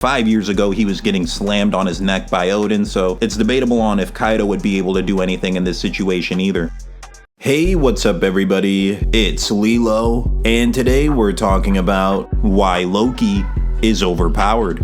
5 years ago, he was getting slammed on his neck by Odin, so it's debatable on if Kaido would be able to do anything in this situation either. Hey, what's up everybody? It's LeeLos, and today we're talking about why Loki is overpowered.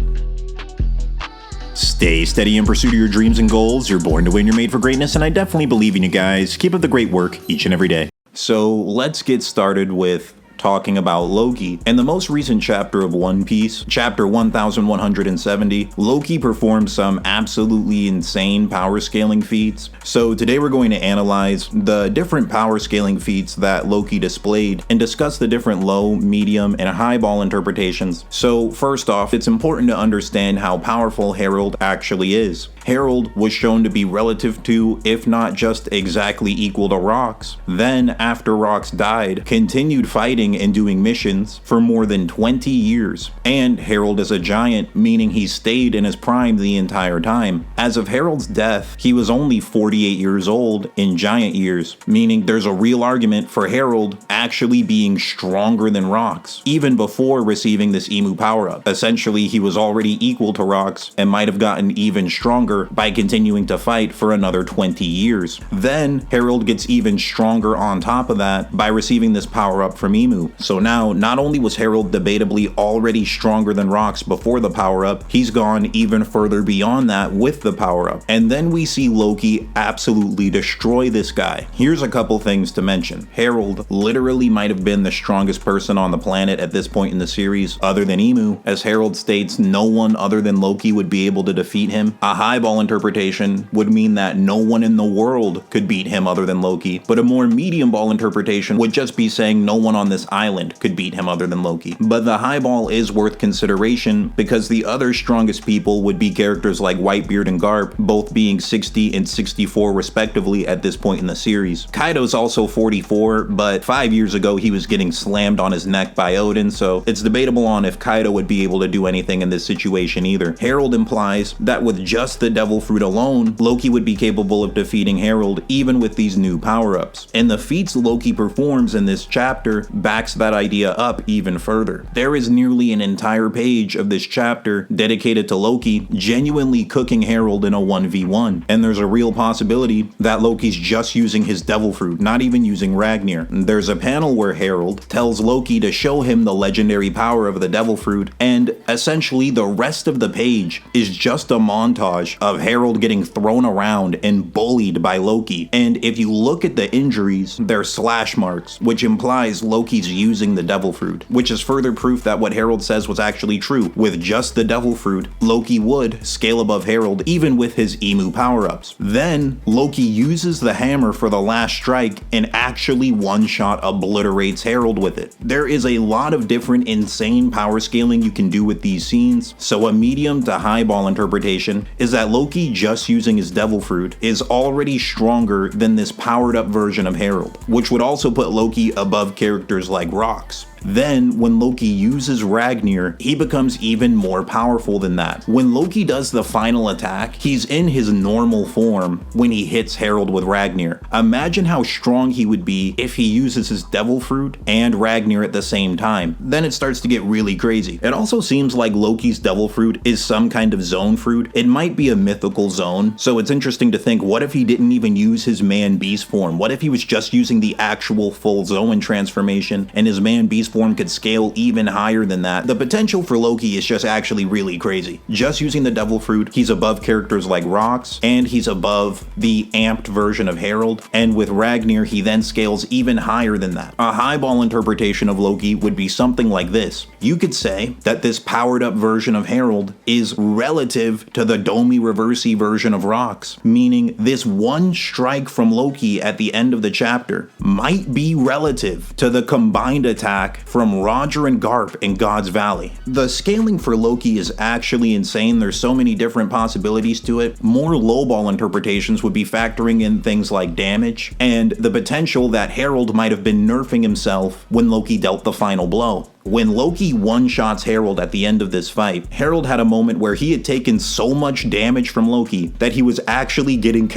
Stay steady in pursuit of your dreams and goals. You're born to win, you're made for greatness, and I definitely believe in you guys. Keep up the great work each and every day. So let's get started with talking about Loki. In the most recent chapter of One Piece, chapter 1170, Loki performed some absolutely insane power scaling feats. So today we're going to analyze the different power scaling feats that Loki displayed and discuss the different low, medium, and high ball interpretations. So first off, it's important to understand how powerful Herald actually is. Herald was shown to be relative to, if not just exactly equal to Rox. Then, after Rox died, continued fighting and doing missions for more than 20 years. And Herald is a giant, meaning he stayed in his prime the entire time. As of Herald's death, he was only 48 years old in giant years, meaning there's a real argument for Herald actually being stronger than Rox, even before receiving this Emu power-up. Essentially, he was already equal to Rox and might have gotten even stronger by continuing to fight for another 20 years. Then, Herald gets even stronger on top of that by receiving this power-up from Emu. So now, not only was Herald debatably already stronger than Rox before the power-up, he's gone even further beyond that with the power-up. And then we see Loki absolutely destroy this guy. Here's a couple things to mention. Herald literally might have been the strongest person on the planet at this point in the series, other than Emu. As Herald states, no one other than Loki would be able to defeat him. A high ball interpretation would mean that no one in the world could beat him other than Loki, but a more medium ball interpretation would just be saying no one on this island could beat him other than Loki. But the high ball is worth consideration because the other strongest people would be characters like Whitebeard and Garp, both being 60 and 64 respectively at this point in the series. Kaido's also 44, but 5 years ago he was getting slammed on his neck by Odin, so it's debatable on if Kaido would be able to do anything in this situation either. Herald implies that with just the Devil Fruit alone, Loki would be capable of defeating Herald even with these new power-ups. And the feats Loki performs in this chapter backs that idea up even further. There is nearly an entire page of this chapter dedicated to Loki genuinely cooking Herald in a 1v1. And there's a real possibility that Loki's just using his Devil Fruit, not even using Ragnir. There's a panel where Herald tells Loki to show him the legendary power of the Devil Fruit, and essentially the rest of the page is just a montage of Herald getting thrown around and bullied by Loki. And if you look at the injuries, they're slash marks, which implies Loki's using the Devil Fruit, which is further proof that what Herald says was actually true. With just the Devil Fruit, Loki would scale above Herald even with his Emu power-ups. Then, Loki uses the hammer for the last strike and actually one-shot obliterates Herald with it. There is a lot of different insane power scaling you can do with these scenes, so a medium to high ball interpretation is that Loki just using his Devil Fruit is already stronger than this powered up version of Herald, which would also put Loki above characters like Rox. Then, when Loki uses Ragnir, he becomes even more powerful than that. When Loki does the final attack, he's in his normal form when he hits Herald with Ragnir. Imagine how strong he would be if he uses his Devil Fruit and Ragnir at the same time. Then it starts to get really crazy. It also seems like Loki's Devil Fruit is some kind of zone fruit. It might be a mythical zone, so it's interesting to think, what if he didn't even use his man beast form? What if he was just using the actual full Zoan transformation and his man beast form could scale even higher than that? The potential for Loki is just actually really crazy. Just using the Devil Fruit, he's above characters like Rox, and he's above the amped version of Herald, and with Ragnir he then scales even higher than that. A highball interpretation of Loki would be something like this. You could say that this powered up version of Herald is relative to the Domi Reversi version of Rox, meaning this one strike from Loki at the end of the chapter might be relative to the combined attack from Roger and Garp in God's Valley. The scaling for Loki is actually insane. There's so many different possibilities to it. More lowball interpretations would be factoring in things like damage and the potential that Herald might have been nerfing himself when Loki dealt the final blow. When Loki one-shots Herald at the end of this fight, Herald had a moment where he had taken so much damage from Loki that he was actually getting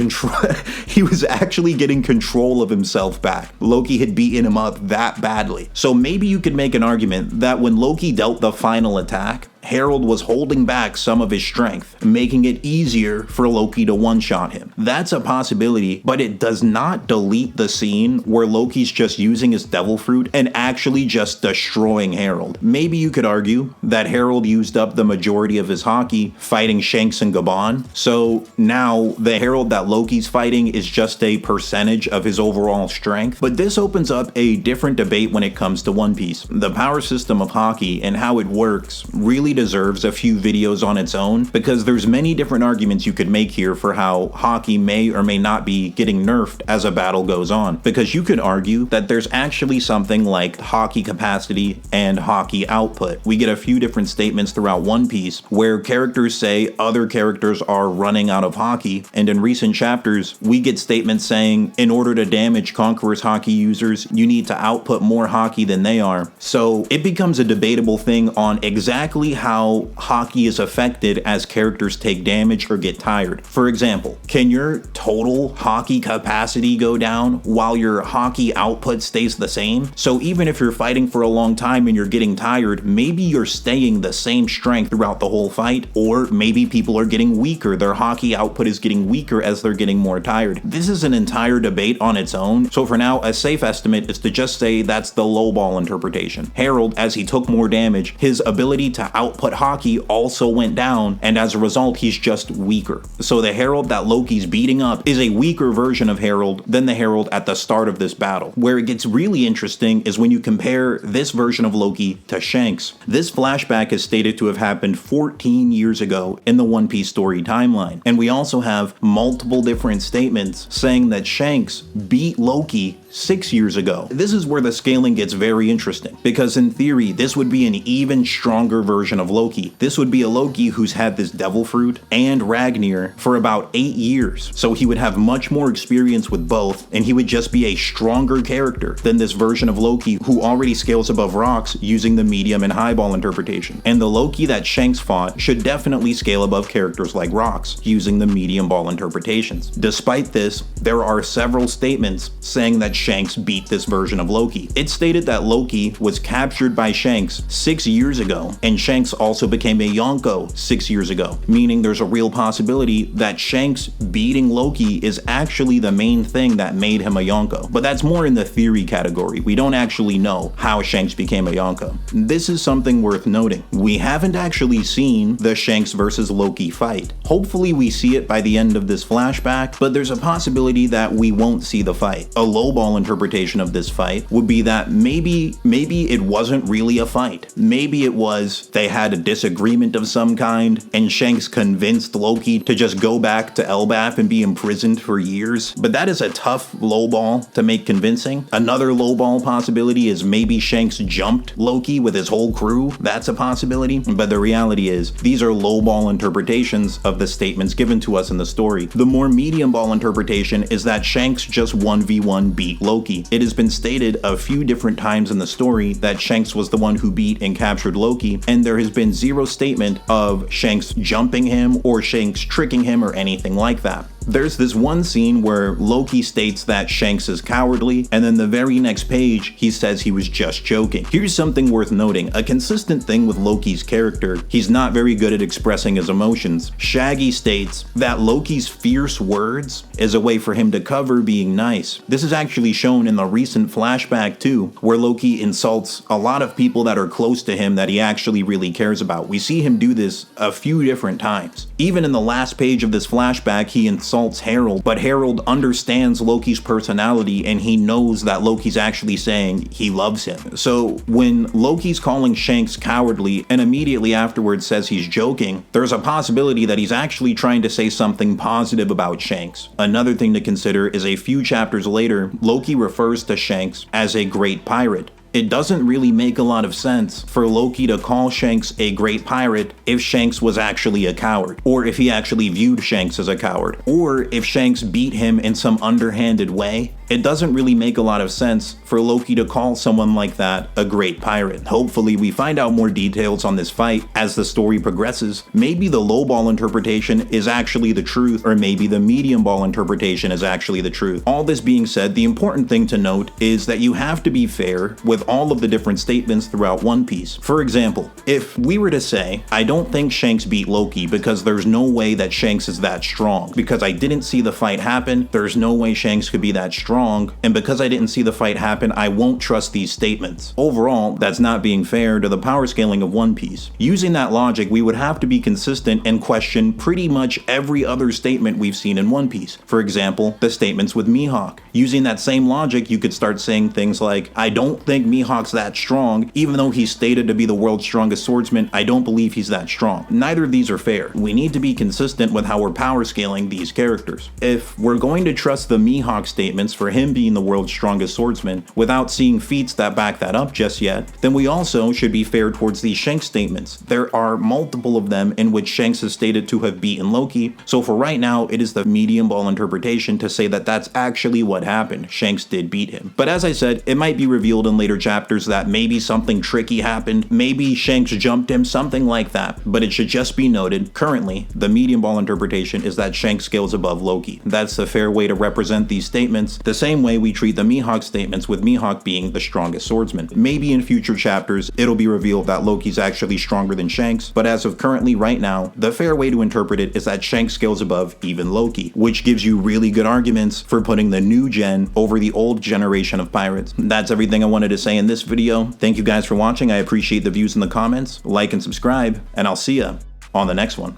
control of himself back. Loki had beaten him up that badly. So maybe you could make an argument that when Loki dealt the final attack, Harold was holding back some of his strength, making it easier for Loki to one-shot him. That's a possibility, but it does not delete the scene where Loki's just using his devil fruit and actually just destroying Harold. Maybe you could argue that Harold used up the majority of his haki fighting Shanks and Gabon, so now the Harold that Loki's fighting is just a percentage of his overall strength. But this opens up a different debate when it comes to One Piece. The power system of haki and how it works really deserves a few videos on its own, because there's many different arguments you could make here for how haki may or may not be getting nerfed as a battle goes on. Because you could argue that there's actually something like haki capacity and haki output. We get a few different statements throughout One Piece where characters say other characters are running out of haki, and in recent chapters we get statements saying in order to damage Conqueror's haki users, you need to output more haki than they are. So it becomes a debatable thing on exactly how haki is affected as characters take damage or get tired. For example, can your total haki capacity go down while your haki output stays the same? So even if you're fighting for a long time and you're getting tired, maybe you're staying the same strength throughout the whole fight, or maybe people are getting weaker, their haki output is getting weaker as they're getting more tired. This is an entire debate on its own, so for now a safe estimate is to just say that's the lowball interpretation. Harold, as he took more damage, his ability to output haki also went down, and as a result he's just weaker. So the Harold that Loki's beating up is a weaker version of Harold than the Harold at the start of this battle. Where it gets really interesting is when you compare this version of Loki to Shanks. This flashback is stated to have happened 14 years ago in the One Piece story timeline, and we also have multiple different statements saying that Shanks beat Loki 6 years ago. This is where the scaling gets very interesting, because in theory this would be an even stronger version of Loki. This would be a Loki who's had this devil fruit and Ragnir for about 8 years, so he would have much more experience with both, and he would just be a stronger character than this version of Loki who already scales above rocks using the medium and highball interpretation. And the Loki that Shanks fought should definitely scale above characters like rocks using the medium ball interpretations. Despite this, there are several statements saying that Shanks beat this version of Loki. It's stated that Loki was captured by Shanks 6 years ago, and Shanks also became a Yonko 6 years ago, meaning there's a real possibility that Shanks beating Loki is actually the main thing that made him a Yonko. But that's more in the theory category. We don't actually know how Shanks became a Yonko. This is something worth noting. We haven't actually seen the Shanks versus Loki fight. Hopefully we see it by the end of this flashback, but there's a possibility that we won't see the fight. A lowball interpretation of this fight would be that maybe it wasn't really a fight. Maybe it was they had a disagreement of some kind, and Shanks convinced Loki to just go back to Elbaf and be imprisoned for years. But that is a tough lowball to make convincing. Another lowball possibility is maybe Shanks jumped Loki with his whole crew. That's a possibility. But the reality is, these are lowball interpretations of the statements given to us in the story. The more medium ball interpretation is that Shanks just 1v1 beat Loki. It has been stated a few different times in the story that Shanks was the one who beat and captured Loki, and there has been zero statement of Shanks jumping him or Shanks tricking him or anything like that. There's this one scene where Loki states that Shanks is cowardly, and then the very next page he says he was just joking. Here's something worth noting. A consistent thing with Loki's character, he's not very good at expressing his emotions. Shaggy states that Loki's fierce words is a way for him to cover being nice. This is actually shown in the recent flashback too, where Loki insults a lot of people that are close to him that he actually really cares about. We see him do this a few different times. Even in the last page of this flashback, he insults Harold, but Harold understands Loki's personality and he knows that Loki's actually saying he loves him. So when Loki's calling Shanks cowardly and immediately afterwards says he's joking, there's a possibility that he's actually trying to say something positive about Shanks. Another thing to consider is a few chapters later, Loki refers to Shanks as a great pirate. It doesn't really make a lot of sense for Loki to call Shanks a great pirate if Shanks was actually a coward, or if he actually viewed Shanks as a coward, or if Shanks beat him in some underhanded way. It doesn't really make a lot of sense for Loki to call someone like that a great pirate. Hopefully we find out more details on this fight as the story progresses. Maybe the lowball interpretation is actually the truth, or maybe the medium ball interpretation is actually the truth. All this being said, the important thing to note is that you have to be fair with with all of the different statements throughout One Piece. For example, if we were to say, I don't think Shanks beat Loki because there's no way that Shanks is that strong, because I didn't see the fight happen, there's no way Shanks could be that strong, and because I didn't see the fight happen, I won't trust these statements. Overall, that's not being fair to the power scaling of One Piece. Using that logic, we would have to be consistent and question pretty much every other statement we've seen in One Piece. For example, the statements with Mihawk. Using that same logic, you could start saying things like, I don't think Mihawk's that strong, even though he's stated to be the world's strongest swordsman, I don't believe he's that strong. Neither of these are fair. We need to be consistent with how we're power scaling these characters. If we're going to trust the Mihawk statements for him being the world's strongest swordsman without seeing feats that back that up just yet, then we also should be fair towards these Shanks statements. There are multiple of them in which Shanks is stated to have beaten Loki, so for right now, it is the medium ball interpretation to say that that's actually what happened. Shanks did beat him. But as I said, it might be revealed in later chapters that maybe something tricky happened, maybe Shanks jumped him, something like that. But it should just be noted, currently, the medium ball interpretation is that Shanks scales above Loki. That's the fair way to represent these statements, the same way we treat the Mihawk statements with Mihawk being the strongest swordsman. Maybe in future chapters, it'll be revealed that Loki's actually stronger than Shanks, but as of currently right now, the fair way to interpret it is that Shanks scales above even Loki, which gives you really good arguments for putting the new gen over the old generation of pirates. That's everything I wanted to say in this video. Thank you guys for watching. I appreciate the views in the comments. Like and subscribe, and I'll see ya on the next one.